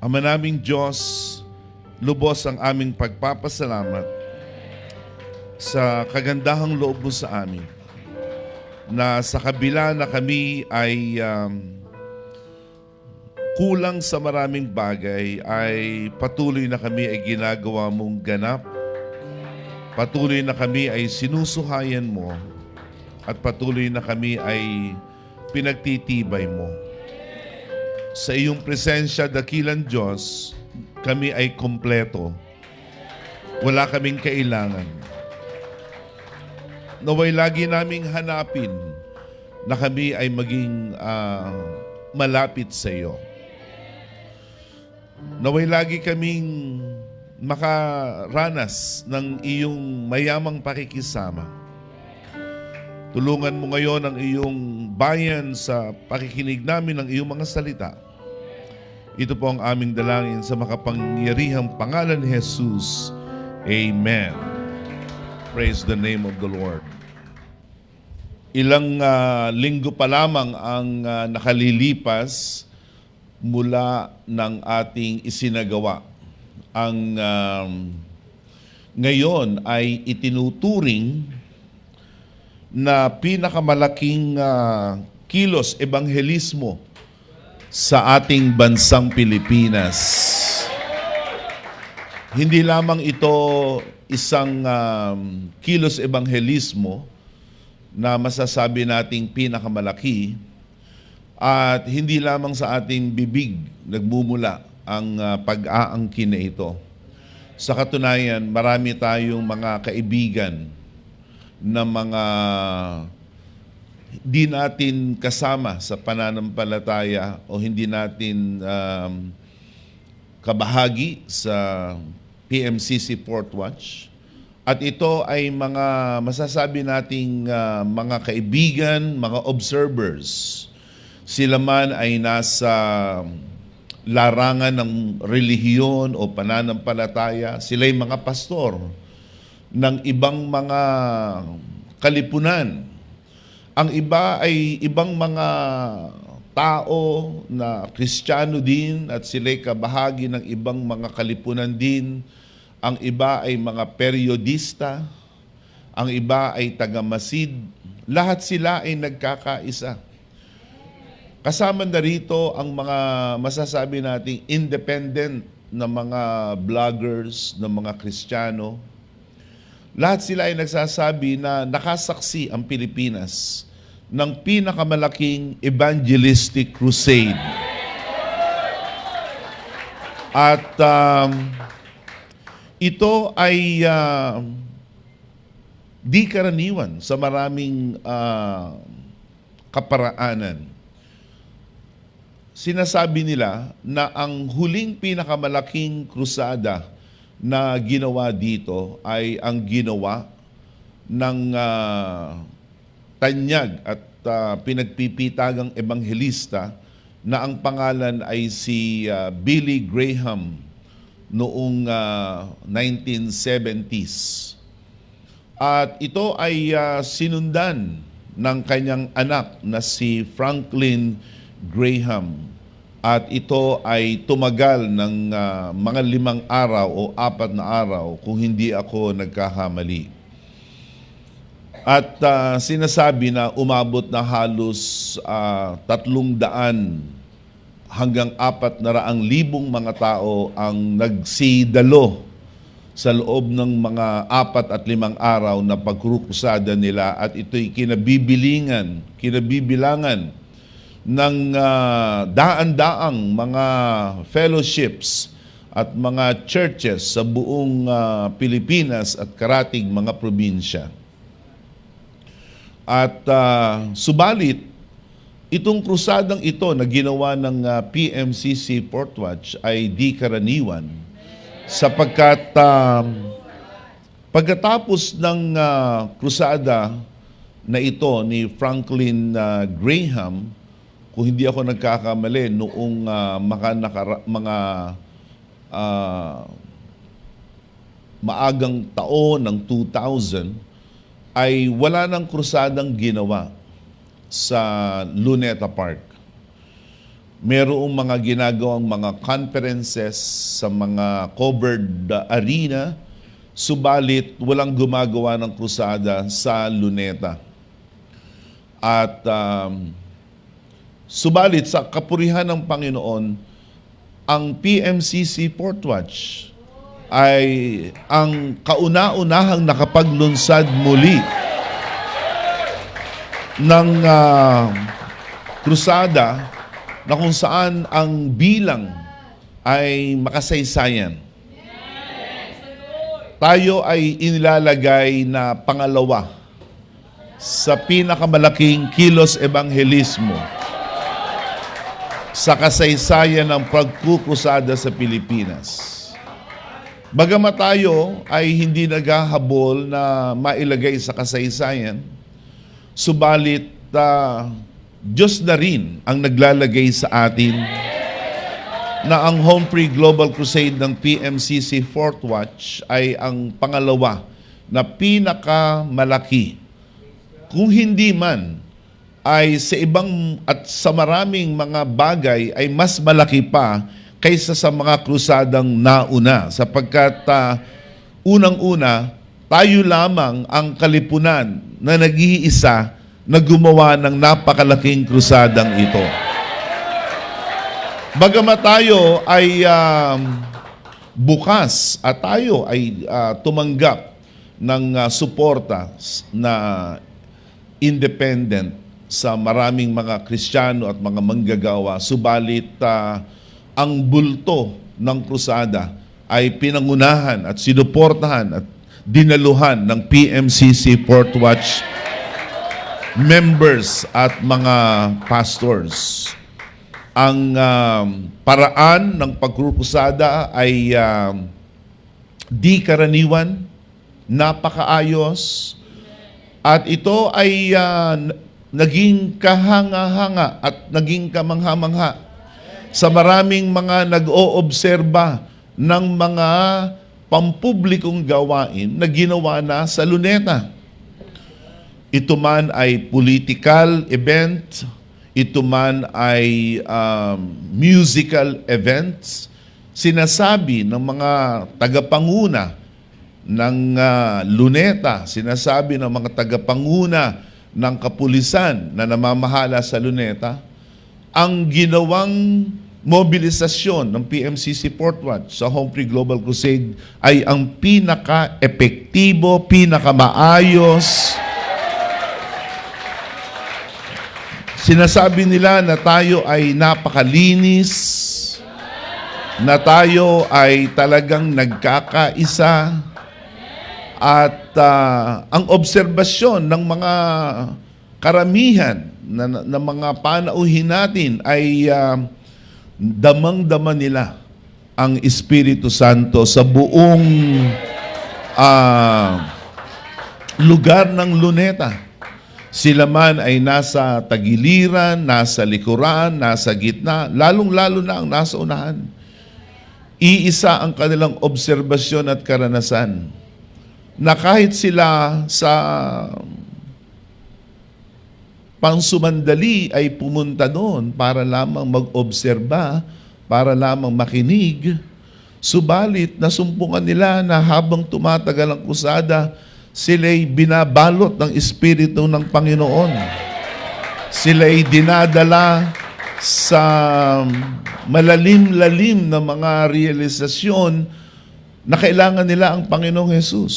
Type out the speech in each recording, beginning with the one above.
Ama naming Diyos, lubos ang aming pagpapasalamat sa kagandahang loob mo sa amin, na sa kabila na kami ay kulang sa maraming bagay, ay patuloy na kami ay ginagawa mong ganap, patuloy na kami ay sinusuhayan mo, at patuloy na kami ay pinagtitibay mo. Sa iyong presensya, dakilang Diyos, kami ay kompleto. Wala kaming kailangan. Naway lagi naming hanapin na kami ay maging malapit sa iyo. Naway lagi kaming makaranas ng iyong mayamang pakikisama. Tulungan mo ngayon ang iyong bayan sa pakikinig namin ng iyong mga salita. Ito po ang aming dalangin sa makapangyarihang pangalan ni Jesus. Amen. Praise the name of the Lord. Ilang linggo pa lamang ang nakalilipas mula ng ating isinagawa. Ang ngayon ay itinuturing na pinakamalaking kilos ebanghelismo sa ating bansang Pilipinas. Hindi lamang ito isang kilos ebanghelismo na masasabi nating pinakamalaki, at hindi lamang sa ating bibig nagmumula ang pag-aangkin na ito. Sa katunayan, marami tayong mga kaibigan na mga di natin kasama sa pananampalataya o hindi natin kabahagi sa PMCC Port Watch. At ito ay mga masasabi nating mga kaibigan, mga observers. Sila man ay nasa larangan ng relihiyon o pananampalataya. Sila'y mga pastor ng ibang mga kalipunan. Ang iba ay ibang mga tao na Kristiyano din at sila'y kabahagi ng ibang mga kalipunan din. Ang iba ay mga periodista, ang iba ay taga-masid. Lahat sila ay nagkakaisa. Kasama na rito ang mga masasabi nating independent na mga vloggers, na mga Kristiyano. Lahat sila ay nagsasabi na nakasaksi ang Pilipinas ng pinakamalaking evangelistic crusade. At ito ay di karaniwan sa maraming kaparaanan. Sinasabi nila na ang huling pinakamalaking krusada na ginawa dito ay ang ginawa ng tanyag at pinagpipitagang ebanghelista na ang pangalan ay si Billy Graham noong 1970s. At ito ay sinundan ng kanyang anak na si Franklin Graham. At ito ay tumagal ng mga 5 araw o 4 na araw kung hindi ako nagkakamali. At sinasabi na umabot na halos 300 hanggang 400,000 mga tao ang nagsidalo sa loob ng mga 4 at 5 araw na pagkukusada nila, at ito'y kinabibilangan ng daan-daang mga fellowships at mga churches sa buong Pilipinas at karatig mga probinsya. At subalit, itong krusadang ito na ginawa ng PMCC Port Watch ay di karaniwan, sapagkat pagkatapos ng krusada na ito ni Franklin Graham, kung hindi ako nagkakamali, noong mga maagang taon ng 2000, ay wala ng krusadang ginawa sa Luneta Park. merong mga ginagawang mga conferences sa mga covered arena, subalit walang gumagawa ng krusada sa Luneta. At subalit sa kapurihan ng Panginoon, ang PMCC Portwatch ay ang kauna-unahang nakapaglunsad muli ng krusada na kung saan ang bilang ay makasaysayan. Tayo ay inilalagay na pangalawa sa pinakamalaking kilos ebanghelismo sa kasaysayan ng pagkukrusada sa Pilipinas. Bagamat tayo ay hindi naghahabol na mailagay sa kasaysayan, subalit Diyos na rin ang naglalagay sa atin na ang Home Free Global Crusade ng PMCC Fourth Watch ay ang pangalawa na pinakamalaki. Kung hindi man, ay sa ibang at sa maraming mga bagay ay mas malaki pa kaysa sa mga krusadang nauna. Sapagkat unang-una, tayo lamang ang kalipunan na nag-iisa na gumawa ng napakalaking krusadang ito. Bagamat tayo ay bukas at tayo ay tumanggap ng suporta na independent sa maraming mga Kristiyano at mga manggagawa, subalit ang bulto ng krusada ay pinangunahan at sinuportahan at dinaluhan ng PMCC Portwatch members at mga pastors. Ang paraan ng pagkukusada ay di karaniwan, napakaayos, at ito ay naging kahanga-hanga at naging kamangha-mangha sa maraming mga nag-oobserba ng mga pampublikong gawain na ginawa na sa Luneta. Ito man ay political event, ito man ay musical events, sinasabi ng mga tagapanguna ng Luneta, sinasabi ng mga tagapanguna ng kapulisan na namamahala sa Luneta, ang ginawang mobilisasyon ng PMCC Portwatch sa Home Free Global Crusade ay ang pinaka-epektibo, pinaka-maayos. Sinasabi nila na tayo ay napakalinis, na tayo ay talagang nagkakaisa, at ang obserbasyon ng mga karamihan na mga panauhin natin ay damang-dama nila ang Espiritu Santo sa buong lugar ng Luneta. Sila man ay nasa tagiliran, nasa likuran, nasa gitna, lalong-lalo na ang nasa unahan. Iisa ang kanilang obserbasyon at karanasan na kahit sila sa pangsumandali ay pumunta doon para lamang mag-obserba, para lamang makinig, subalit nasumpungan nila na habang tumatagal ang krusada, sila'y binabalot ng Espiritu ng Panginoon. Sila'y dinadala sa malalim-lalim na mga realisasyon na kailangan nila ang Panginoong Hesus.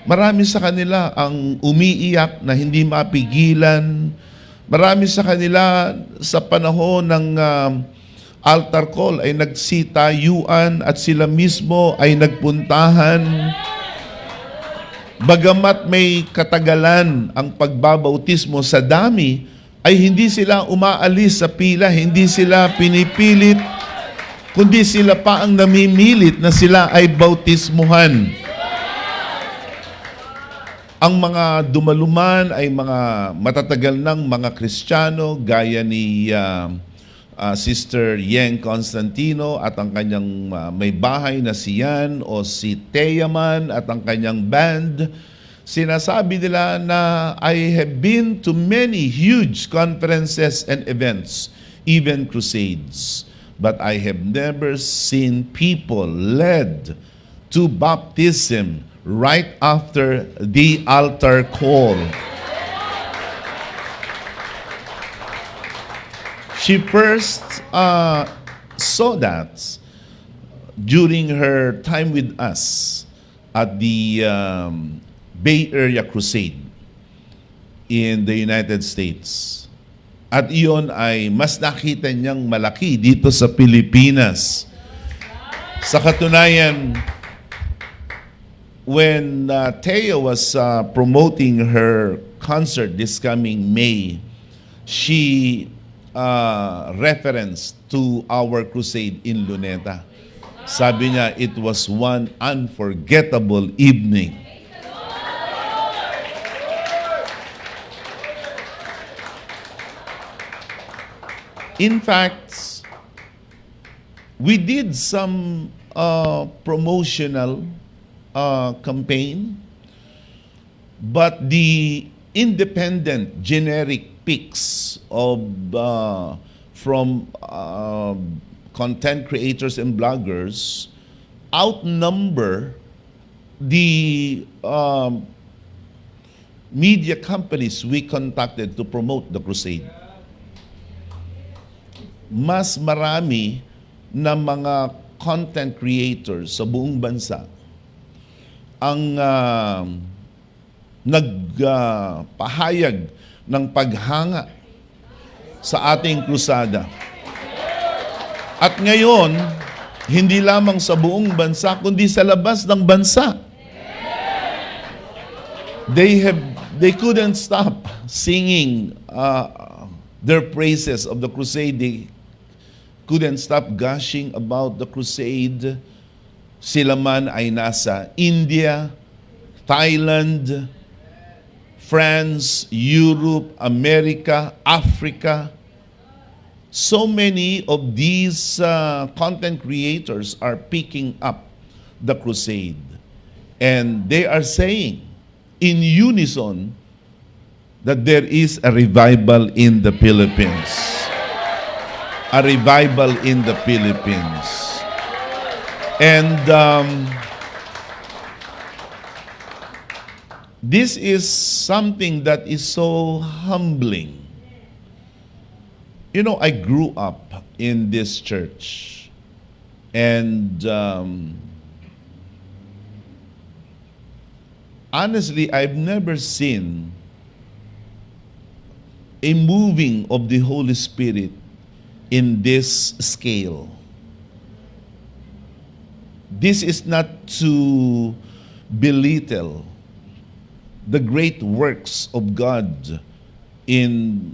Marami sa kanila ang umiiyak na hindi mapigilan. Marami sa kanila sa panahon ng altar call ay nagsitayuan at sila mismo ay nagpuntahan. Bagamat may katagalan ang pagbabautismo sa dami, ay hindi sila umaalis sa pila, hindi sila pinipilit, kundi sila pa ang namimilit na sila ay bautismuhan. Ang mga dumaluman ay mga matatagal ng mga Kristiyano gaya ni Sister Yeng Constantino at ang kanyang may bahay na si Yan o si Teyaman at ang kanyang band. Sinasabi nila na I have been to many huge conferences and events even crusades. But I have never seen people led to baptism right after the altar call. She first saw that during her time with us at the Bay Area Crusade in the United States. At iyon ay mas nakita niyang malaki dito sa Pilipinas. Sa katunayan, when Thea was promoting her concert this coming May, she referenced to our crusade in Luneta. Sabi niya, it was one unforgettable evening. In fact, we did some promotional campaign, but the independent generic picks of from content creators and bloggers outnumber the media companies we contacted to promote the crusade. Mas marami na mga content creators sa buong bansa ang nagpahayag ng paghanga sa ating krusada. At ngayon, hindi lamang sa buong bansa, kundi sa labas ng bansa. They couldn't stop singing their praises of the crusade. They couldn't stop gushing about the crusade. Sila man ay nasa India, Thailand, France, Europe, America, Africa. So many of these content creators are picking up the crusade. And they are saying in unison that there is a revival in the Philippines. A revival in the Philippines. And this is something that is so humbling. You know, I grew up in this church, and honestly, I've never seen a moving of the Holy Spirit in this scale. This is not to belittle the great works of God in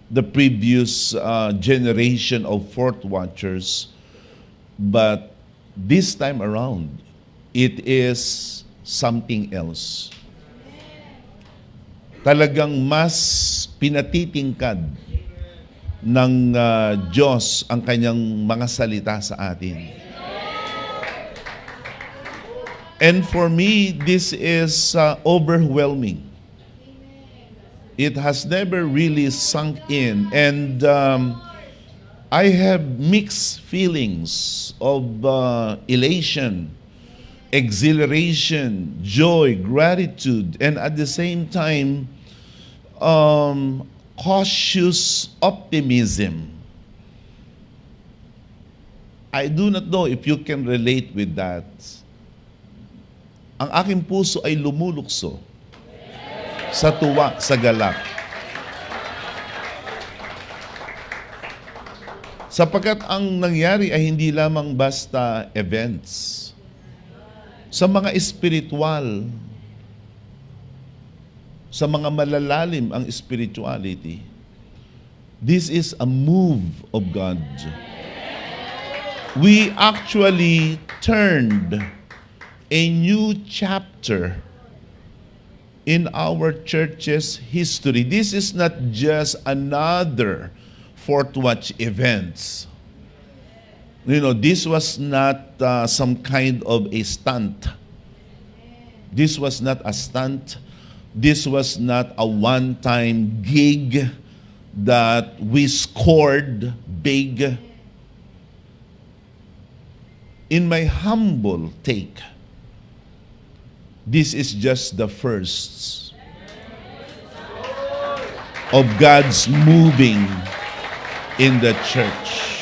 the previous generation of Fourth Watchers, but this time around, it is something else. Talagang mas pinatitingkad ng Diyos ang kanyang mga salita sa atin. And for me, this is overwhelming. It has never really sunk in. And I have mixed feelings of elation, exhilaration, joy, gratitude, and at the same time, cautious optimism. I do not know if you can relate with that. Ang aking puso ay lumulukso sa tuwa, sa galak. Sapagkat ang nangyari ay hindi lamang basta events. Sa mga espiritual, sa mga malalalim ang spirituality, this is a move of God. We actually turned a new chapter in our church's history. This is not just another Fourth Watch events. You know, this was not some kind of a stunt. This was not a stunt. This was not a one-time gig. that we scored big. In my humble take, this is just the first of God's moving in the church.